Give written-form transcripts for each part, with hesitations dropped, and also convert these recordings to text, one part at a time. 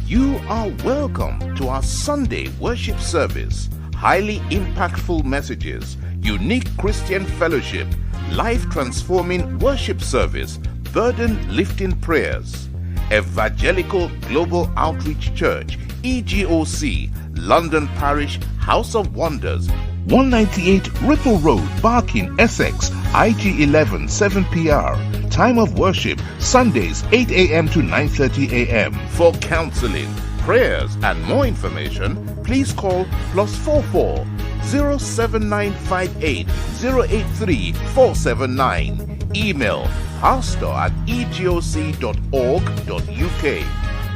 You are welcome to our Sunday worship service. Highly impactful messages, unique Christian fellowship, life-transforming worship service, burden-lifting prayers. Evangelical Global Outreach Church, EGOC, London Parish, House of Wonders, 198 Ripple Road, Barking, Essex, IG11 7PR. Time of worship, Sundays 8 a.m. to 9:30 a.m. For counseling, prayers, and more information, please call +44 07958 083 479. Email pastor@egoc.org.uk.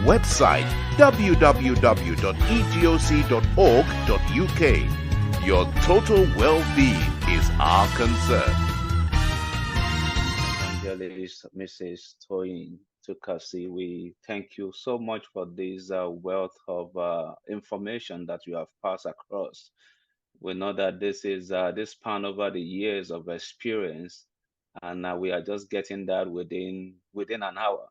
Website www.egoc.org.uk. Your total well-being is our concern. Evangelist Mrs. Toyin, Tukasi, we thank you so much for this wealth of information that you have passed across. We know that this is this span over the years of experience, and we are just getting that within an hour.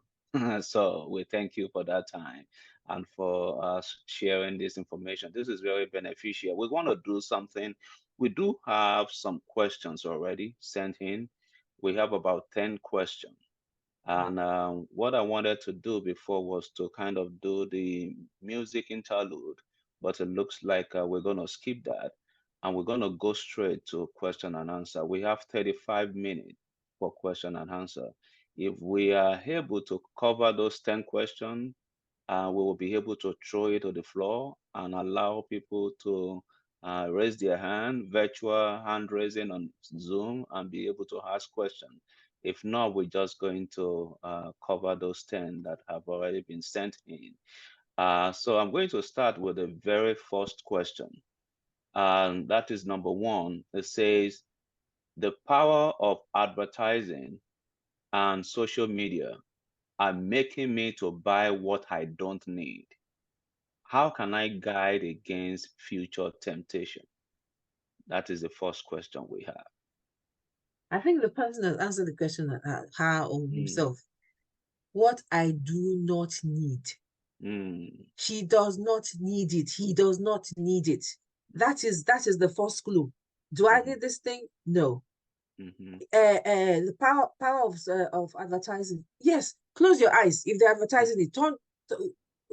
So we thank you for that time and for us sharing this information. This is very beneficial. We want to do something. We do have some questions already sent in. We have about 10 questions. And what I wanted to do before was to kind of do the music interlude, but it looks like we're going to skip that and we're going to go straight to question and answer. We have 35 minutes for question and answer. If we are able to cover those 10 questions, we will be able to throw it to the floor and allow people to raise their hand, virtual hand raising on Zoom, and be able to ask questions. If not, we're just going to cover those 10 that have already been sent in. So I'm going to start with the very first question. And that is number one. It says, the power of advertising and social media are making me to buy what I don't need. How can I guide against future temptation? That is the first question we have. I think the person has answered the question, her or himself. What I do not need. She does not need it. He does not need it. That is the first clue. Do I need this thing? No. The power of advertising. Yes, close your eyes. If they're advertising it,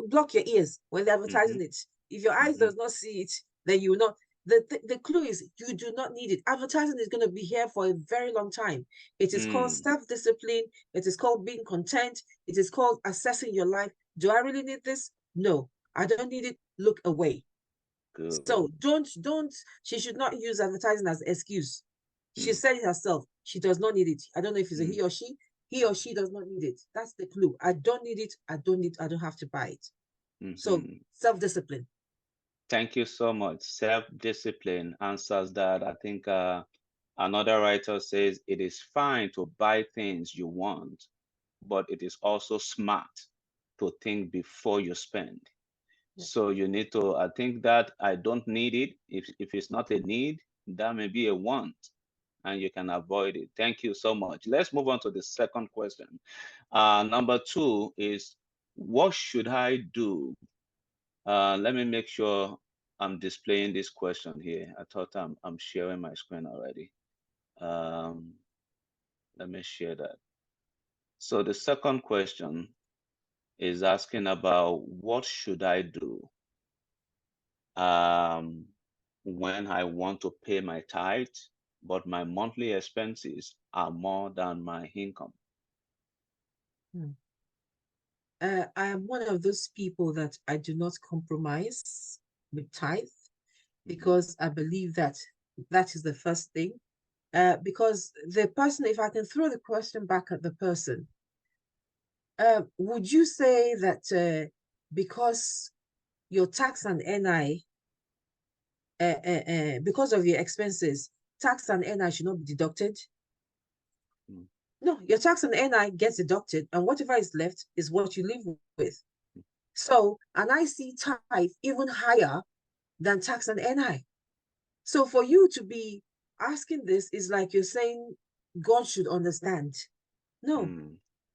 block your ears when they're advertising it. If your eyes does not see it, then you will not. The clue is you do not need it. Advertising is going to be here for a very long time. It is called self-discipline. It is called being content. It is called assessing your life. Do I really need this? No, I don't need it. Look away. Good. So don't. She should not use advertising as an excuse. She said it herself. She does not need it. I don't know if it's a he or she. He or she does not need it. That's the clue. I don't need it. I don't have to buy it. So self-discipline. Thank you so much. Self-discipline answers that. I think another writer says it is fine to buy things you want, but it is also smart to think before you spend. Yeah. So you need to, I think that I don't need it. If it's not a need, that may be a want, and you can avoid it. Thank you so much. Let's move on to the second question. Number two is, what should I do? Let me make sure I'm displaying this question here. I thought I'm sharing my screen already. Let me share that. So the second question is asking about what should I do when I want to pay my tithe, but my monthly expenses are more than my income. I am one of those people that I do not compromise with tithe because I believe that is the first thing. Because the person, if I can throw the question back at the person, would you say that because your tax and NI, because of your expenses, tax and NI should not be deducted? No, your tax and NI gets deducted, and whatever is left is what you live with. So, and I see tithe even higher than tax and NI. So for you to be asking this is like you're saying God should understand. No,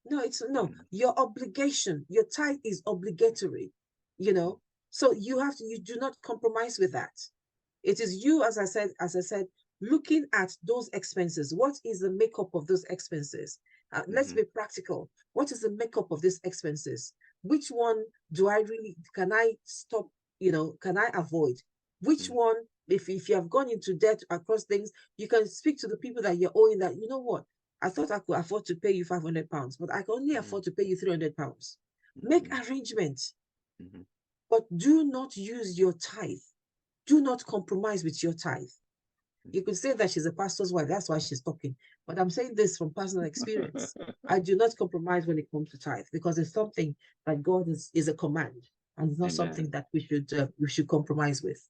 no, it's no. Your obligation, your tithe is obligatory. you know. So you do not compromise with that. It is you, as I said, looking at those expenses. What is the makeup of those expenses? Let's be practical. What is the makeup of these expenses? Which one can I stop? Can I avoid? Which one, if you have gone into debt across things, you can speak to the people that you're owing that, you know what? I thought I could afford to pay you £500, but I can only afford to pay you £300. Make arrangements, but do not use your tithe. Do not compromise with your tithe. You could say that she's a pastor's wife, that's why she's talking. But I'm saying this from personal experience. I do not compromise when it comes to tithe, because it's something that God is a command, and it's not something that we should compromise with.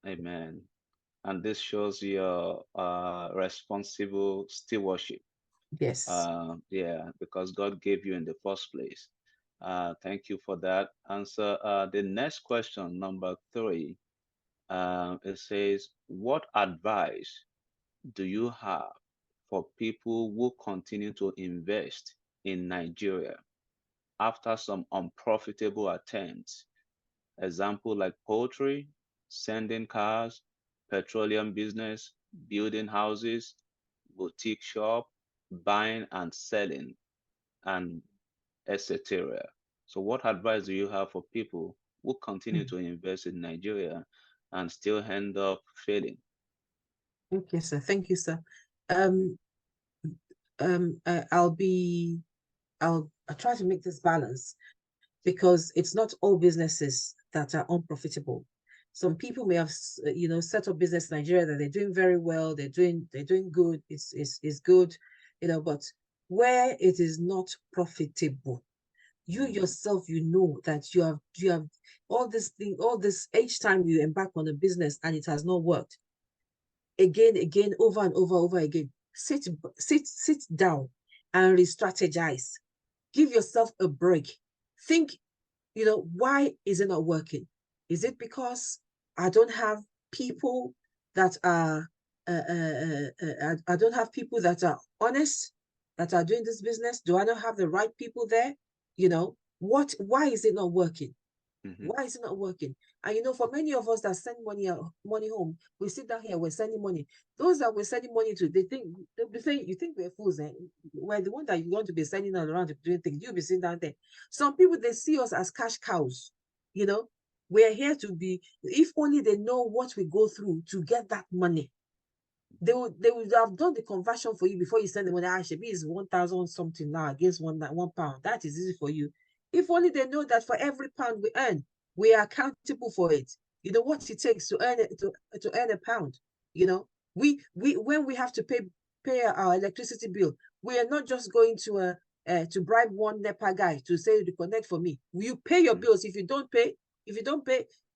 Amen. And this shows your responsible stewardship. Yes. Yeah, because God gave you in the first place. Thank you for that answer. The next question, number 3, it says, what advice do you have for people who continue to invest in Nigeria after some unprofitable attempts? Example like poultry, sending cars, petroleum business, building houses, boutique shop, buying and selling, and etc. So what advice do you have for people who continue to invest in Nigeria and still end up failing? Okay, sir. Thank you, sir. Um, I'll try to make this balance, because it's not all businesses that are unprofitable. Some people may have, set up business in Nigeria that they're doing very well, they're doing good, it's good, but where it is not profitable, you yourself, that you have all this each time you embark on a business and it has not worked, again, over and over again, sit down and re-strategize. Give yourself a break. Think, why is it not working? Is it because I don't have people that are I don't have people that are honest, that are doing this business? Do I not have the right people there? Why is it not working? Why is it not working? And for many of us that send money home, we sit down here, we're sending money. Those that we're sending money to, they'll be saying, you think we're fools, eh? We're the one that you want to be sending around to doing things. You'll be sitting down there. Some people, they see us as cash cows. We're here to be, if only they know what we go through to get that money. They would have done the conversion for you before you send the money. Should is 1,000 something now against £1. That is easy for you. If only they know that for every pound we earn, we are accountable for it. You know what it takes to earn it, to earn a pound. We when we have to pay our electricity bill, we are not just going to bribe one NEPA guy to say to connect for me. You pay your bills. If you don't pay,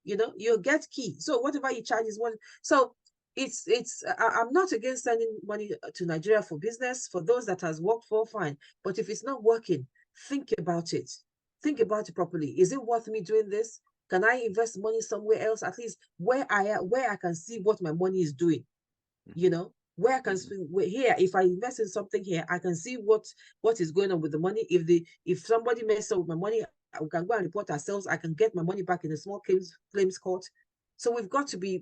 you'll get key. So whatever you charge is one. So I'm not against sending money to Nigeria for business. For those that has worked for, fine. But if it's not working, think about it. Think about it properly. Is it worth me doing this? Can I invest money somewhere else? At least where I can see what my money is doing. Where I can here, if I invest in something here, I can see what is going on with the money. If somebody messes up with my money, we can go and report ourselves. I can get my money back in a small claims court. So we've got to be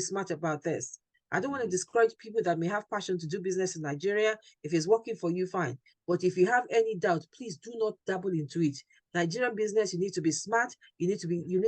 smart about this. I don't want to discourage people that may have passion to do business in Nigeria. If it's working for you, fine. But if you have any doubt, please do not dabble into it. Nigerian business, you need to be smart. You need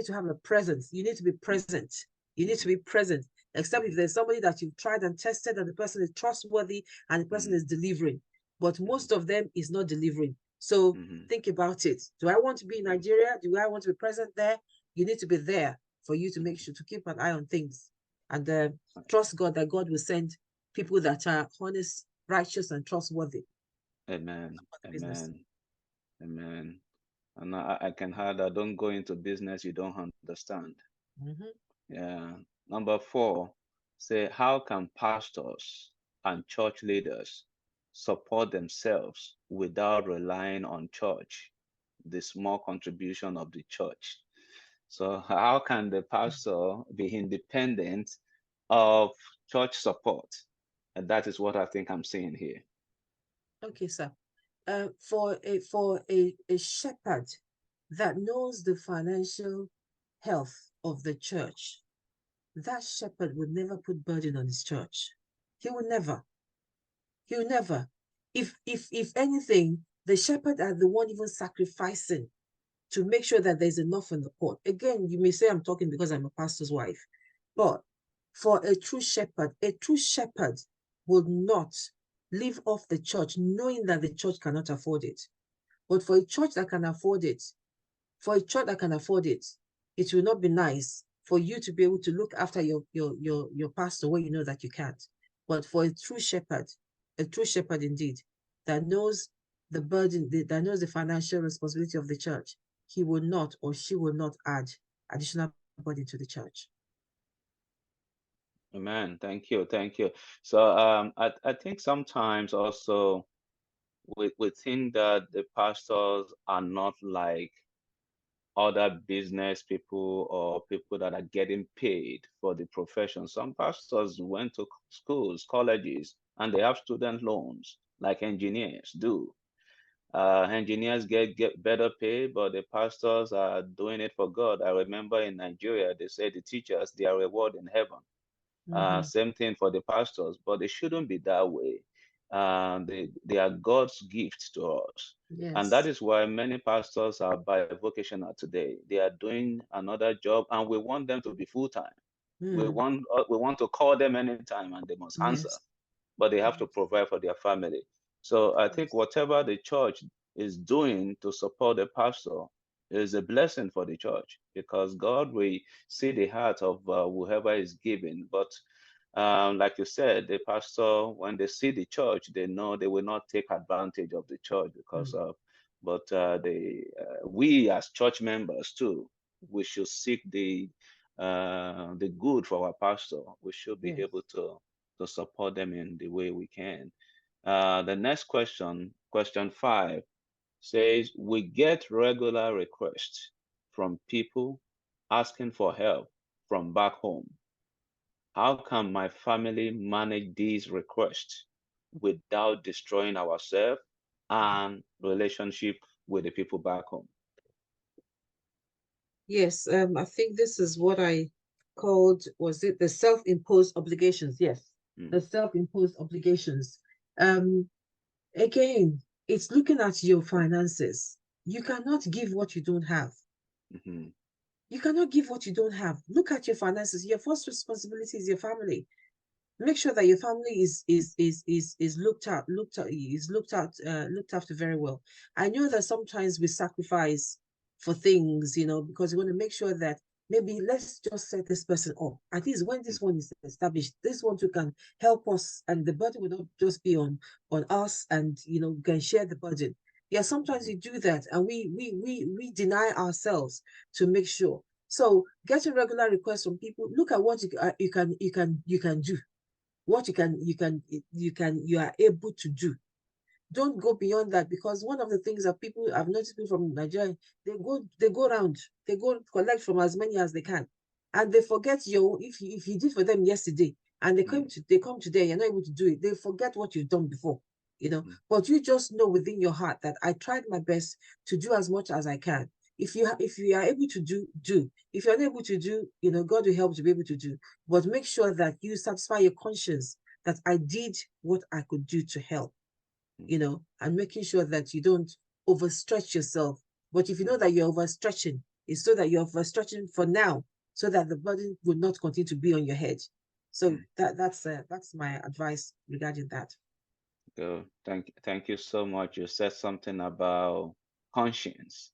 to have a presence. You need to be present. You need to be present. Except if there's somebody that you've tried and tested and the person is trustworthy and the person is delivering. But most of them is not delivering. So think about it. Do I want to be in Nigeria? Do I want to be present there? You need to be there for you to make sure to keep an eye on things. And trust God that God will send people that are honest, righteous, and trustworthy. Amen. Amen. Amen. And I can add that don't go into business you don't understand. Yeah. Number 4, say, how can pastors and church leaders support themselves without relying on church, the small contribution of the church? So how can the pastor be independent of church support? And that is what I think I'm seeing here. Okay, sir. For a shepherd that knows the financial health of the church, that shepherd would never put burden on his church. He will never. He will never. If anything, the shepherd are the one even sacrificing to make sure that there's enough in the pot. Again, you may say I'm talking because I'm a pastor's wife, but for a true shepherd would not live off the church knowing that the church cannot afford it. But for a church that can afford it, it will not be nice for you to be able to look after your pastor when you know that you can't. But for a true shepherd indeed, that knows the burden, that knows the financial responsibility of the church, he will not or she will not add additional burden to the church. Amen. Thank you. Thank you. So I think sometimes also we think that the pastors are not like other business people or people that are getting paid for the profession. Some pastors went to schools, colleges, and they have student loans like engineers do. Engineers get better pay, but the pastors are doing it for God. I remember in Nigeria, they say the teachers, their reward in heaven. Same thing for the pastors, but it shouldn't be that way. They are God's gift to us. And that Yes. is why many pastors are bivocational today. They are doing another job, and we want them to be full time. We want to call them anytime, and they must answer, Yes. but they have to Yes. provide for their family. So I think Yes. whatever the church is doing to support the pastor is a blessing for the church, because God will see the heart of whoever is giving. But like you said, the pastor, when they see the church, they know they will not take advantage of the church because of. But we as church members too, we should seek the good for our pastor. We should be Yes. able to support them in the way we can. The next question, question 5, says we get regular requests from people asking for help from back home. How can my family manage these requests without destroying ourselves and relationship with the people back home? Yes, I think this is what I called, was it the self-imposed obligations? Yes, Mm, the self-imposed obligations. Um, Again, it's looking at your finances. You cannot give what you don't have. mhm, You cannot give what you don't have. Look at your finances. Your first responsibility is your family. Make sure that your family is looked after very well. I know that sometimes we sacrifice for things, because we want to make sure that maybe let's just set this person up. At least when mm, this one is established, this one too can help us, and the burden will not just be on us, and we can share the burden. Yeah, sometimes mhm, we do that, and we deny ourselves to make sure. So getting regular requests from people, look at what you can do, what you are able to do. Don't go beyond that, because one of the things that people I've noticed, people from Nigeria, they go around, they go collect from as many as they can, and they forget if you did for them yesterday, and mm, they come today, you're not able to do it, they forget what you've done before. mm, But you just know within your heart that I tried my best to do as much as I can. If you are able to do. If you're unable to do, God will help you to be able to do. But make sure that you satisfy your conscience that I did what I could do to help, mm, and making sure that you don't overstretch yourself. But if you know mm, that you're overstretching, it's so that you're overstretching for now, so that the burden will not continue to be on your head. So mm. that's my advice regarding that. Good. Thank you so much. You said something about conscience.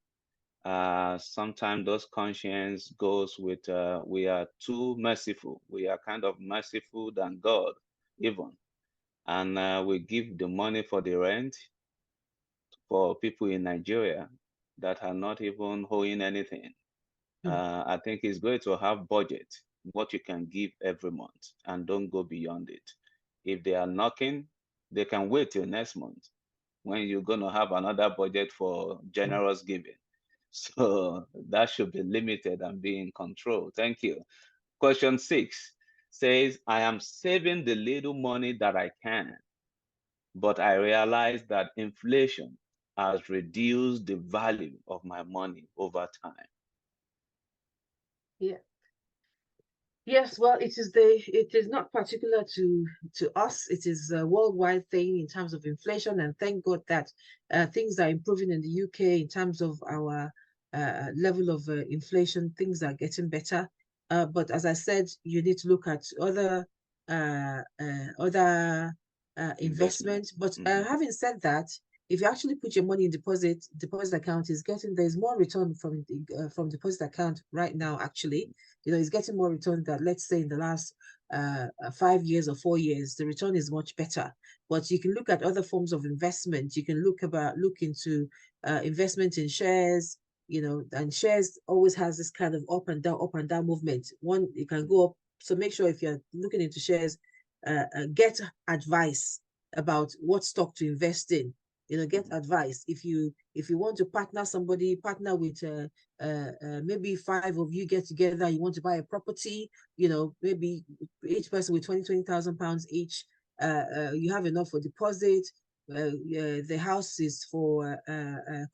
Sometimes those conscience goes with we are too merciful. We are kind of merciful than God, even. And we give the money for the rent for people in Nigeria that are not even owing anything. Hmm. I think it's great to have budget, what you can give every month, and don't go beyond it. If they are knocking, they can wait till next month when you're going to have another budget for Hmm. generous giving. So that should be limited and be in control. Thank you. Question 6 says, I am saving the little money that I can, but I realize that inflation has reduced the value of my money over time? Yeah. Yes, well, it is not particular to us. It is a worldwide thing in terms of inflation, and thank God that things are improving in the UK in terms of our level of inflation. Things are getting better, but as I said, you need to look at other Investment. investments. But Mm-hmm. having said that, if you actually put your money in deposit account is getting there's more return from deposit account right now actually. It's getting more return than, let's say, in the last 5 years or 4 years. The return is much better. But you can look at other forms of investment. You can look into investment in shares. And shares always has this kind of up and down movement. One, it can go up. So make sure if you're looking into shares, get advice about what stock to invest in. Get advice. If you want to partner with maybe 5 of you get together, you want to buy a property, maybe each person with 20,000 pounds each, you have enough for deposit. The house is for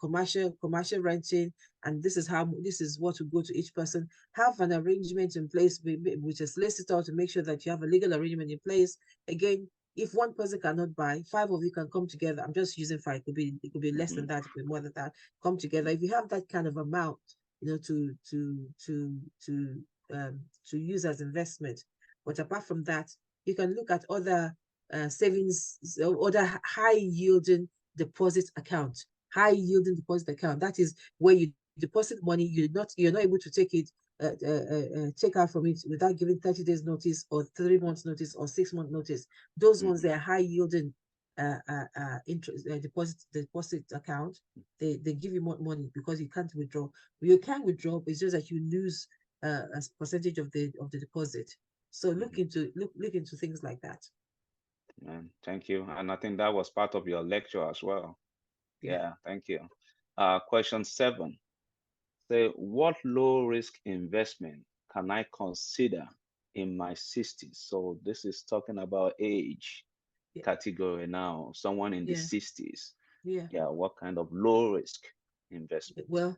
commercial renting, and this is what will go to each person. Have an arrangement in place with a solicitor to make sure that you have a legal arrangement in place. Again, if one person cannot buy, 5 of you can come together. I'm just using 5. It could be less than that, it could be more than that. Come together. If you have that kind of amount, to use as investment. But apart from that, you can look at other savings, other high yielding deposit account. High yielding deposit account. That is where you deposit money. You're not able to take out from it without giving 30 days notice or 3 months notice or 6 month notice. Those ones, they are high yielding interest deposit account. They give you more money because you can't withdraw. You can withdraw, but it's just that you lose a percentage of the deposit. So look into things like that. Thank you. And I think that was part of your lecture as well. Yeah. Yeah, thank you. Question 7. Say, what low risk investment can I consider in my 60s? So this is talking about age Yeah. category now. Someone in the Yeah. 60s. Yeah. Yeah, what kind of low risk investment? Well,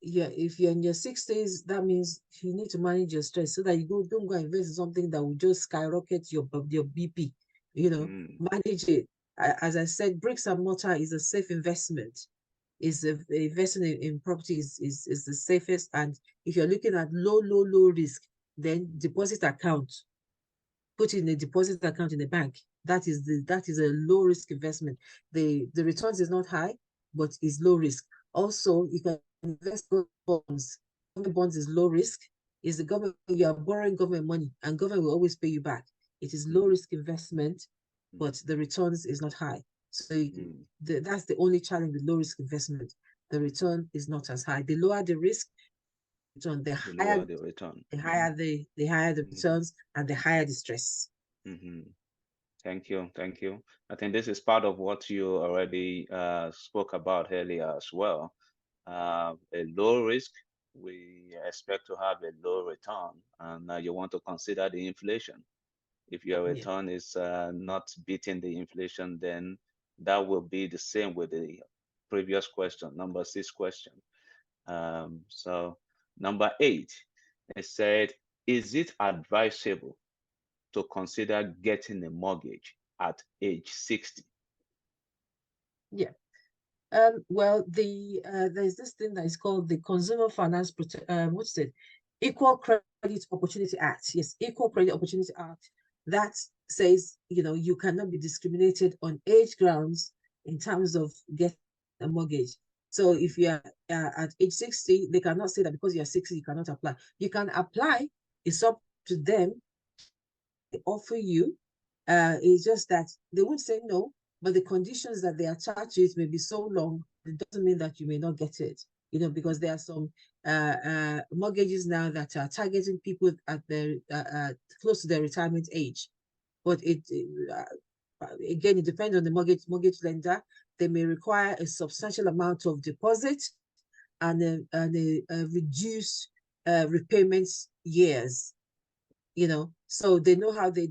yeah, if you're in your 60s, that means you need to manage your stress so that you don't go invest in something that will just skyrocket your BP. Manage it. As I said, bricks and mortar is a safe investment. Investing in property is the safest. And if you're looking at low risk, then deposit account. Put in a deposit account in the bank. That is a low risk investment. The returns is not high, but is low risk. Also, you can invest bonds. Government bonds is low risk. Is the government, you are borrowing government money, and government will always pay you back. It is low risk investment, but the returns is not high. So that's the only challenge with low risk investment. The return is not as high. The lower the risk, return, the higher The return. the higher the higher the returns, and the higher the stress. Thank you. Thank you. I think this is part of what you already spoke about earlier as well. A low risk, we expect to have a low return, and you want to consider the inflation. If your Yeah. return is not beating the inflation, then that will be the same with the previous question, number 6 question. So number 8, it said, is it advisable to consider getting a mortgage at age 60? Yeah. Well, there's this thing that is called the Consumer Finance what's it? Equal Credit Opportunity Act. Yes, Equal Credit Opportunity Act. That says, you cannot be discriminated on age grounds in terms of getting a mortgage. So if you are at age 60, they cannot say that because you're 60, you cannot apply. You can apply. It's up to them. They offer you. It's just that they won't say no, but the conditions that they attach to it may be so long, it doesn't mean that you may not get it. Because there are some mortgages now that are targeting people at their close to their retirement age. But again, it depends on the mortgage lender. They may require a substantial amount of deposit and a reduced repayments years. So they know how they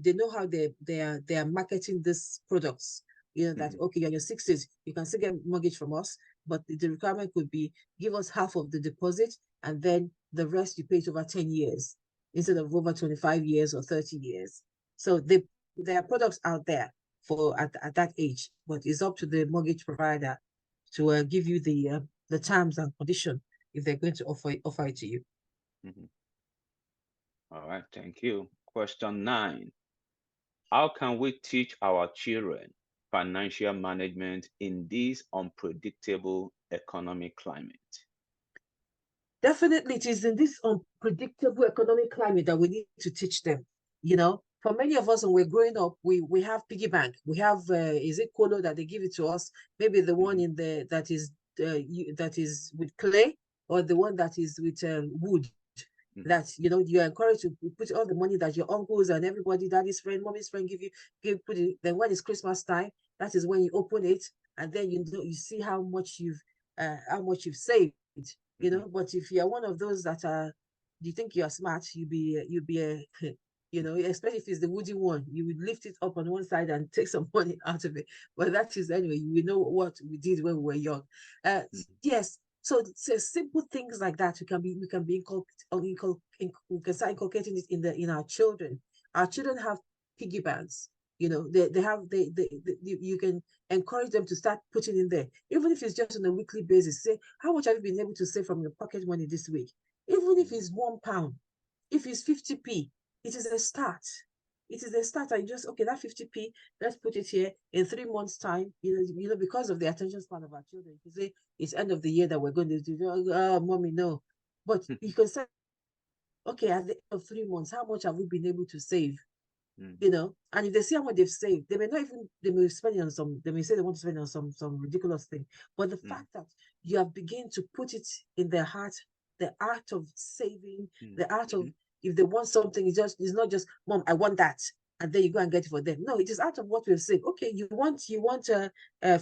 are marketing these products. that, okay, you're in your 60s, you can still get mortgage from us, but the requirement could be give us half of the deposit, and then the rest you pay it over 10 years instead of over 25 years or 30 years. So there are products out there for at that age, but it's up to the mortgage provider to give you the terms and condition if they're going to offer it to you. All right, thank you. Question 9. How can we teach our children financial management in this unpredictable economic climate? Definitely, it is in this unpredictable economic climate that we need to teach them. For many of us, when we're growing up, we have piggy bank. We have is it Kolo that they give it to us? Maybe the one in the that is with clay, or the one that is with wood. That you're encouraged to put all the money that your uncles and everybody, daddy's friend, mommy's friend put it. Then when it's Christmas time, that is when you open it, and then you see how much you've saved. But if you're one of those that you think you're smart, you'll be especially if it's the woody one, you would lift it up on one side and take some money out of it. But that is, anyway, we know what we did when we were young. Yes. So simple things like that we can start inculcating it in our children. Our children have piggy banks. You can encourage them to start putting in there, even if it's just on a weekly basis. Say, how much have you been able to save from your pocket money this week? Even if it's £1, if it's 50p, it is a start. It is a start. And just, okay, that 50p, let's put it here in 3 months' time. Because of the attention span of our children, you say it's end of the year that we're going to do. Oh, mommy, no. But you can say, okay, at the end of 3 months, how much have we been able to save? And if they see how much they've saved, they may spend it on they may say they want to spend it on some ridiculous thing. But the fact that you have begun to put it in their heart, the art of saving, the art of, if they want something, it's not just, Mom, I want that, and then you go and get it for them. No, it is out of what we've said. Okay, you want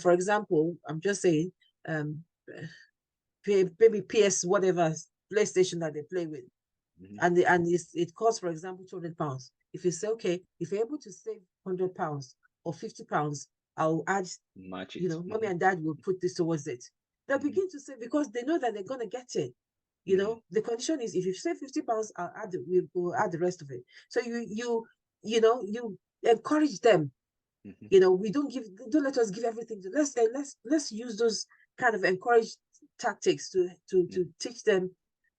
for example, I'm just saying, maybe PS whatever PlayStation that they play with, and it costs, for example, £200. If you say, okay, if you're able to save £100 or £50, I'll add, mommy and dad will put this towards it. They'll begin to save because they know that they're going to get it. The condition is, if you save £50, we'll add the rest of it. So you encourage them. We don't let us give everything. Let's use those kind of encourage tactics to teach them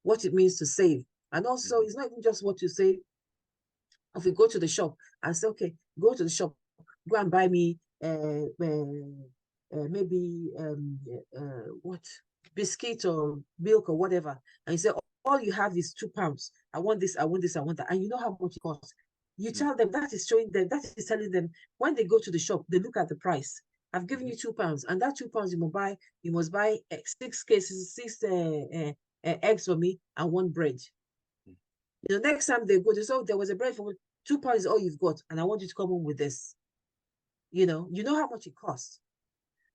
what it means to save. And also, it's not even just what you say. If we go to the shop and say, okay, go to the shop, go and buy me maybe what, biscuit or milk or whatever, and you say, all you have is £2. I want this, I want this, I want that, and you know how much it costs. You tell them, that is showing them, that is telling them, when they go to the shop, they look at the price. I've given you £2, and that £2 you must buy 6 eggs for me and 1 bread. Next time they go, they say, oh, there was a bread for £2 is all you've got, and I want you to come home with this. You know how much it costs.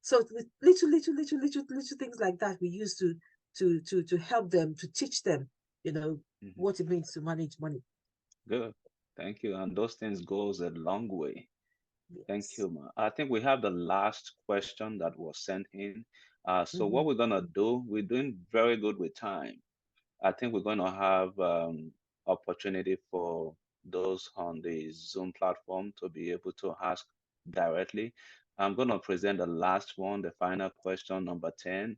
So little things like that we use to help them, to teach them, what it means to manage money. Good. Thank you. And those things goes a long way. Yes. Thank you, Ma. I think we have the last question that was sent in. So what we're gonna do, we're doing very good with time. I think we're gonna have opportunity for those on the Zoom platform to be able to ask directly. I'm gonna present the last one, the final question, number 10,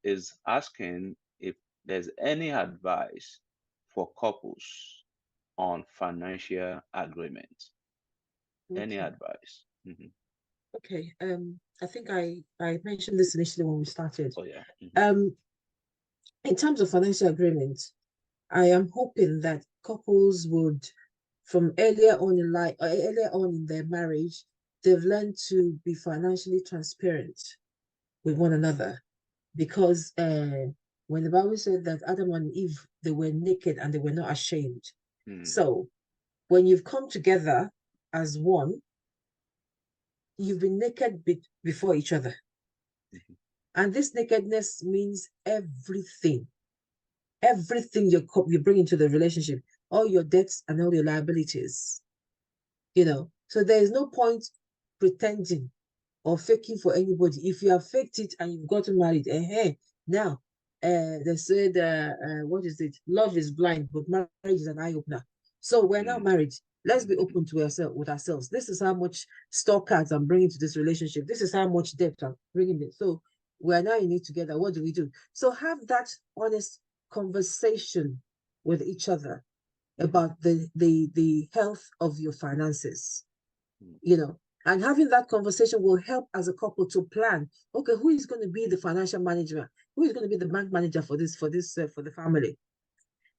is asking if there's any advice for couples on financial agreement. Any advice? Okay. I think I mentioned this initially when we started. Oh yeah. In terms of financial agreement, I am hoping that couples would, from earlier on in their marriage, they've learned to be financially transparent with one another. Because when the Bible said that Adam and Eve, they were naked and they were not ashamed. So when you've come together as one, you've been naked before each other. And this nakedness means everything. Everything you bring into the relationship, all your debts and all your liabilities. So there is no point pretending or faking for anybody. If you have faked it and you've gotten married, now, they said, what is it? Love is blind, but marriage is an eye opener. So we're now married. Let's be open to ourselves with ourselves. This is how much store cards I'm bringing to this relationship. This is how much debt I'm bringing it. So we're now in it together. What do we do? So have that honest conversation with each other about the health of your finances, and having that conversation will help as a couple to plan. Okay, who is going to be the financial manager? Who is going to be the bank manager for the family?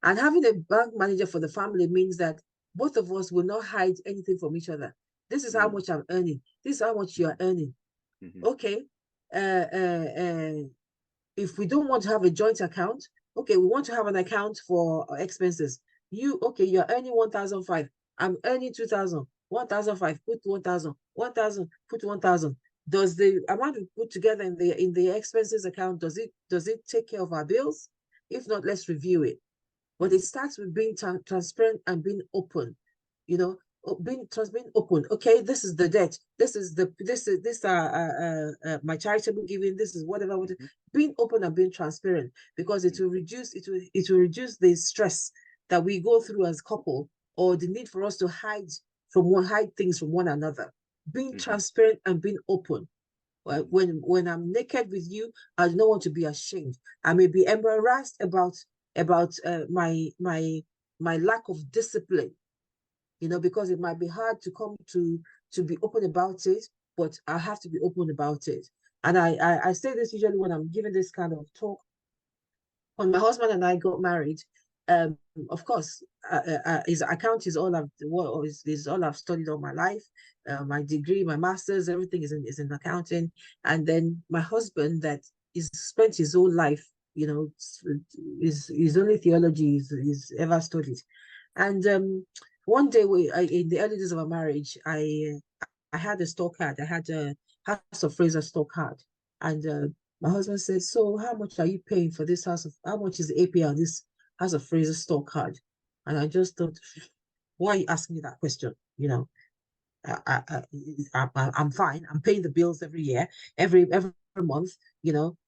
And having a bank manager for the family means that both of us will not hide anything from each other. This is how much I'm earning. This is how much you are earning. Okay. If we don't want to have a joint account, okay, we want to have an account for expenses. You're earning 1,500. I'm earning 2,000. 1,500, put 1,000. 1,000, put 1,000. Does the amount we put together in the expenses account, does it take care of our bills? If not, let's review it. But it starts with being transparent and being open. Being open. Okay, this is the debt. This is my charitable giving. This is whatever. Being open and being transparent, because it will reduce the stress that we go through as a couple, or the need for us to hide things from one another. Being transparent and being open. When I'm naked with you, I don't want to be ashamed. I may be embarrassed about my lack of discipline, because it might be hard to come to be open about it, but I have to be open about it. And I say this usually when I'm giving this kind of talk. When my husband and I got married, of course, his account is all I've studied all my life. My degree, my master's, everything is in accounting. And then my husband, that is spent his whole life, his only theology is ever studied. And one day, in the early days of our marriage, I had a store card. I had a House of Fraser store card, and my husband said, "So, how much are you paying for this how much is the APR on this House of Fraser store card?" And I just thought, why are you asking me that question? I'm fine. I'm paying the bills every year, every month,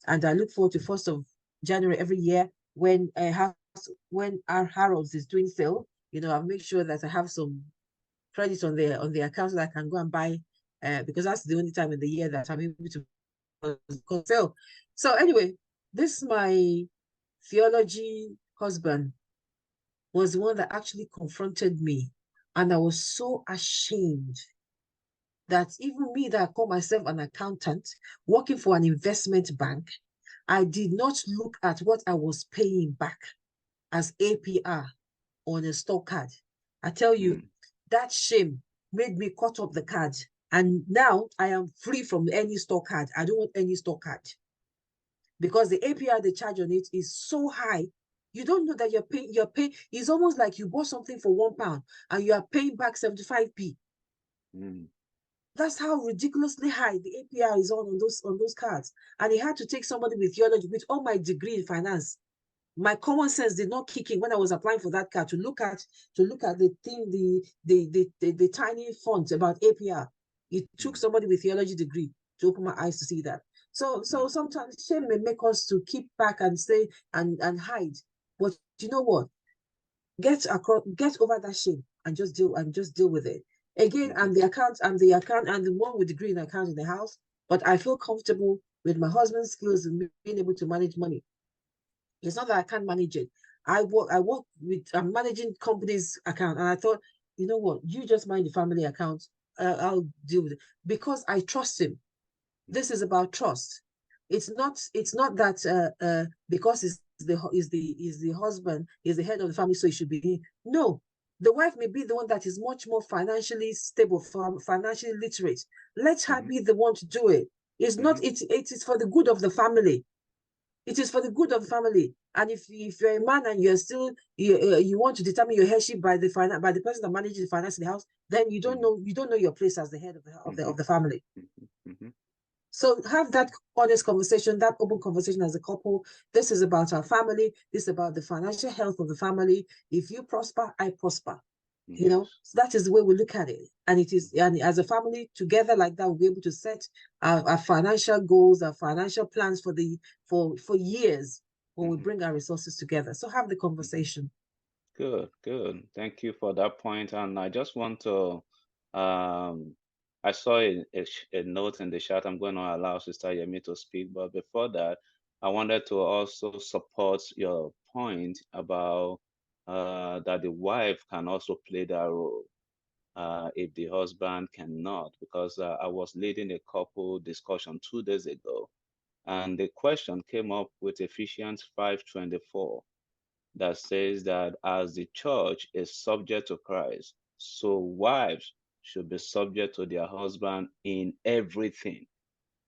and I look forward to 1st of January every year when our Harrods is doing sale. I make sure that I have some credit on the account that I can go and buy, because that's the only time in the year that I'm able to sell. So anyway, this my theology husband was the one that actually confronted me, and I was so ashamed that even me, that I call myself an accountant working for an investment bank, I did not look at what I was paying back as APR on a store card. I tell you, that shame made me cut up the card. And now I am free from any store card. I don't want any store card, because the APR they charge on it is so high. You don't know that you're paying. It's almost like you bought something for £1 and you are paying back 75p. That's how ridiculously high the APR is on those cards. And it had to take somebody with theology, with all my degree in finance. My common sense did not kick in when I was applying for that card to look at the thing, the tiny font about APR. It took somebody with theology degree to open my eyes to see that. So sometimes shame may make us to keep back and say and hide. But you know what? Get over that shame and just deal with it. Again, I'm the one with degree in accounting in the house, but I feel comfortable with my husband's skills and being able to manage money. It's not that I can't manage it. I'm managing company's account, and I thought, you know what, you just mind the family account. I'll deal with it, because I trust him. This is about trust. It's not that because is the husband, is the head of the family, so it should be. No, the wife may be the one that is much more financially stable, financially literate. Let her be the one to do it. It's not. It is for the good of the family. It is for the good of the family. And if you're a man and you're still you want to determine your headship by the person that manages the finance in the house, then you don't know your place as the head of the family. So have that honest conversation, that open conversation as a couple. This is about our family. This is about the financial health of the family. If you prosper, I prosper. You know, so that is the way we look at it. And it is, and as a family together like that, we'll be able to set our financial goals, our financial plans for years when we bring our resources together. So have the conversation. Good, good. Thank you for that point. And I just want to, I saw a note in the chat. I'm going to allow Sister Yemi to speak, but before that, I wanted to also support your point about that the wife can also play that role if the husband cannot, because I was leading a couple discussion 2 days ago, and the question came up with Ephesians 5:24 that says that as the church is subject to Christ, so wives should be subject to their husband in everything.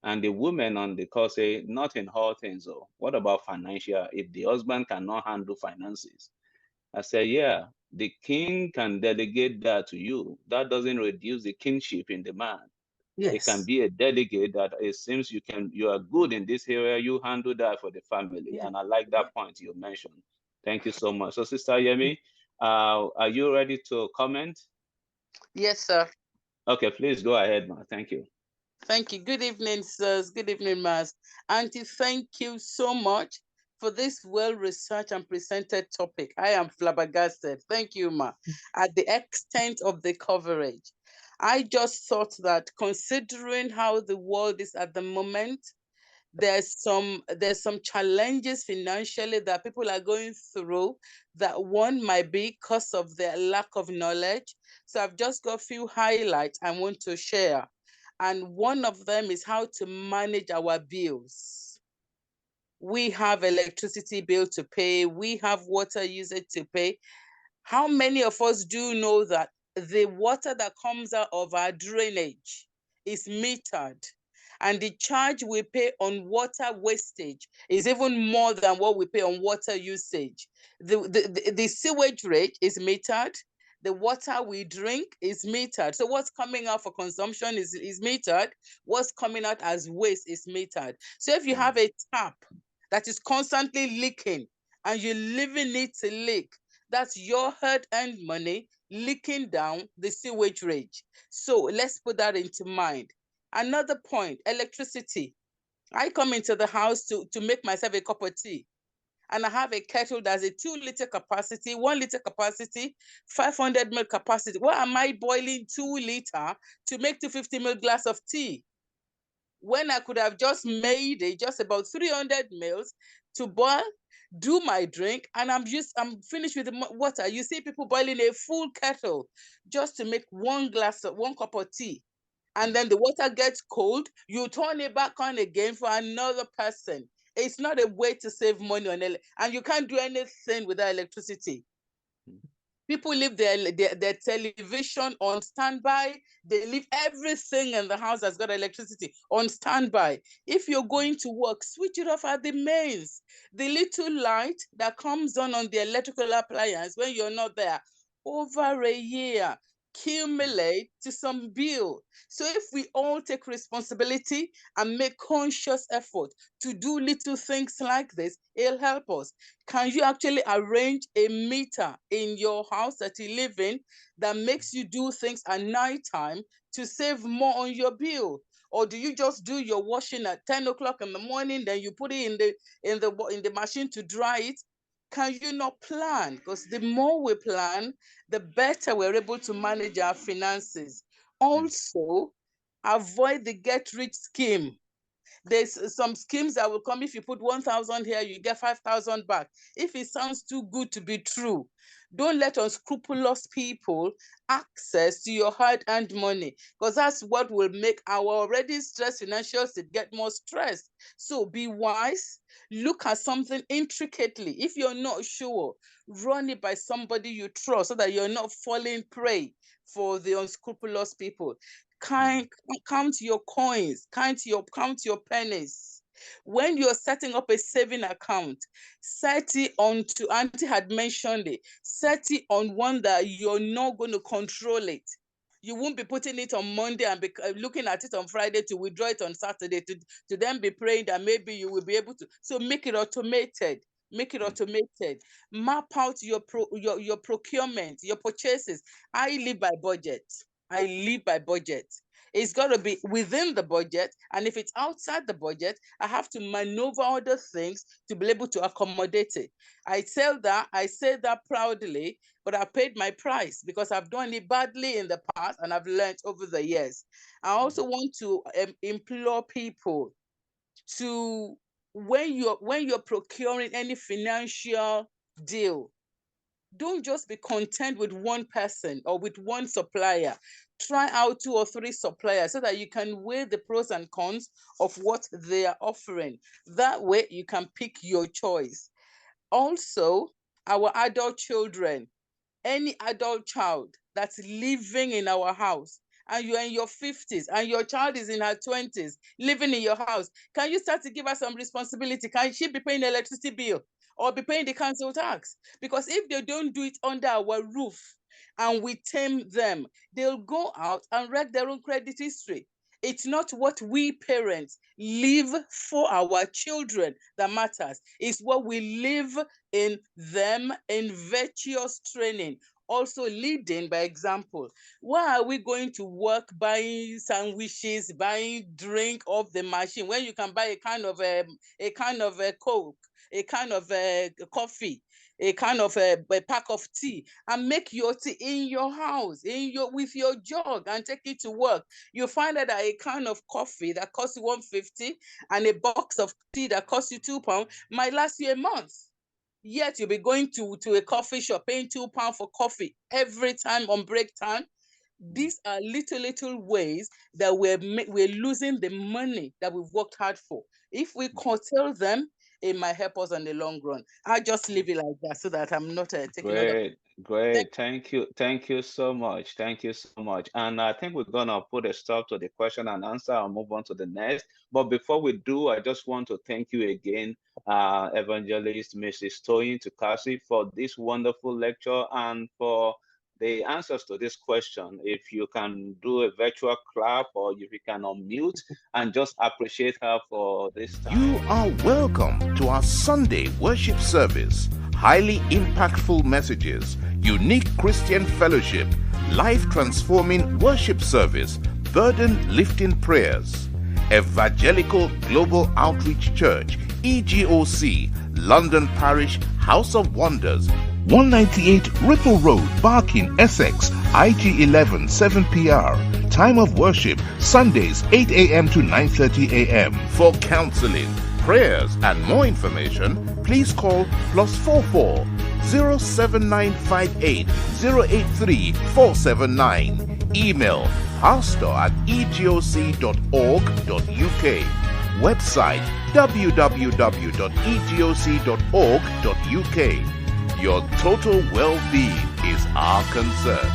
And the women on the call say, not in all things. Oh, what about financial? If the husband cannot handle finances, I say, yeah, the king can delegate that to you. That doesn't reduce the kingship in the man. Yes. It can be a delegate that it seems you are good in this area, you handle that for the family. Yeah. And I like that point you mentioned. Thank you so much. So, Sister Yemi, are you ready to comment? Yes, sir. Okay, please go ahead, ma. Thank you. Thank you. Good evening, sirs. Good evening, Mas. Auntie, thank you so much for this well-researched and presented topic. I am flabbergasted. Thank you, Ma. At the extent of the coverage, I just thought that considering how the world is at the moment, there's some challenges financially that people are going through, that one might be because of their lack of knowledge. So I've just got a few highlights I want to share. And one of them is how to manage our bills. We have electricity bill to pay. We have water usage to pay. How many of us do know that the water that comes out of our drainage is metered? And the charge we pay on water wastage is even more than what we pay on water usage. The sewage rate is metered. The water we drink is metered. So what's coming out for consumption is metered. What's coming out as waste is metered. So if you have a tap that is constantly leaking and you're leaving it to leak, that's your hard-earned money leaking down the sewage rate. So let's put that into mind. Another point, electricity. I come into the house to make myself a cup of tea, and I have a kettle that's a 2-liter capacity, 1-liter capacity, 500 ml capacity. Why am I boiling 2 liter to make 250 ml glass of tea, when I could have just made it just about 300 ml to boil, do my drink, and I'm finished with the water? You see people boiling a full kettle just to make one cup of tea. And then the water gets cold, you turn it back on again for another person. It's not a way to save money on it, and you can't do anything without electricity. People leave their television on standby. They leave everything in the house that's got electricity on standby. If you're going to work, switch it off at the mains. The little light that comes on the electrical appliance when you're not there, over a year, accumulate to some bill. So if we all take responsibility and make conscious effort to do little things like this, it'll help us. Can you actually arrange a meter in your house that you live in that makes you do things at nighttime to save more on your bill? Or do you just do your washing at 10 o'clock in the morning, then you put it in the machine to dry it? Can you not plan? Because the more we plan, the better we're able to manage our finances. Also, avoid the get-rich scheme. There's some schemes that will come. If you put 1,000 here, you get 5,000 back. If it sounds too good to be true, don't let unscrupulous people access to your hard-earned money, because that's what will make our already stressed financials to get more stressed. So be wise. Look at something intricately. If you're not sure, run it by somebody you trust so that you're not falling prey for the unscrupulous people. Count your coins, count your pennies. When you're setting up a saving account, set it on to, Auntie had mentioned it, set it on one that you're not going to control it. You won't be putting it on Monday and be looking at it on Friday to withdraw it on Saturday to then be praying that maybe you will be able to. So make it automated. Make it automated. Map out your procurement, your purchases. I live by budget. I live by budget. It's got to be within the budget. And if it's outside the budget, I have to maneuver other things to be able to accommodate it. I say that proudly, but I paid my price because I've done it badly in the past and I've learned over the years. I also want to implore people to, when you're procuring any financial deal, don't just be content with one person or with one supplier. Try out 2 or 3 suppliers so that you can weigh the pros and cons of what they are offering. That way you can pick your choice. Also, our adult children, any adult child that's living in our house, and you're in your 50s and your child is in her 20s living in your house, can you start to give her some responsibility? Can she be paying the electricity bill or be paying the council tax? Because if they don't do it under our roof and we tame them, they'll go out and wreck their own credit history. It's not what we parents live for our children that matters. It's what we live in them in virtuous training, also leading by example. Why are we going to work buying sandwiches, buying drink off the machine when you can buy a kind of a Coke, a kind of a coffee, a kind of a pack of tea, and make your tea in your house, with your jug, and take it to work? You find out that a can of coffee that costs you $1.50 and a box of tea that costs you £2 might last you a month. Yet you'll be going to a coffee shop paying £2 for coffee every time on break time. These are little ways that we're losing the money that we've worked hard for. If we curtail them, it might help us in the long run. I'll just leave it like that so that I'm not taking Great. Thank you so much. Thank you so much. And I think we're gonna put a stop to the question and answer and move on to the next. But before we do, I just want to thank you again, Evangelist Mrs. Toyin Tukasi, for this wonderful lecture and for the answers to this question. If you can do a virtual clap or if you can unmute and just appreciate her for this time. You are welcome to our Sunday worship service. Highly impactful messages, unique Christian fellowship, life-transforming worship service, burden-lifting prayers. Evangelical Global Outreach Church, EGOC, London Parish, House of Wonders, 198 Ripple Road, Barking, Essex, IG 11 7PR. Time of worship, Sundays 8 a.m. to 9:30 a.m. For counseling, prayers, and more information, please call +44 07958 083 479. Email pastor@egoc.org.uk. Website www.egoc.org.uk. Your total well-being is our concern.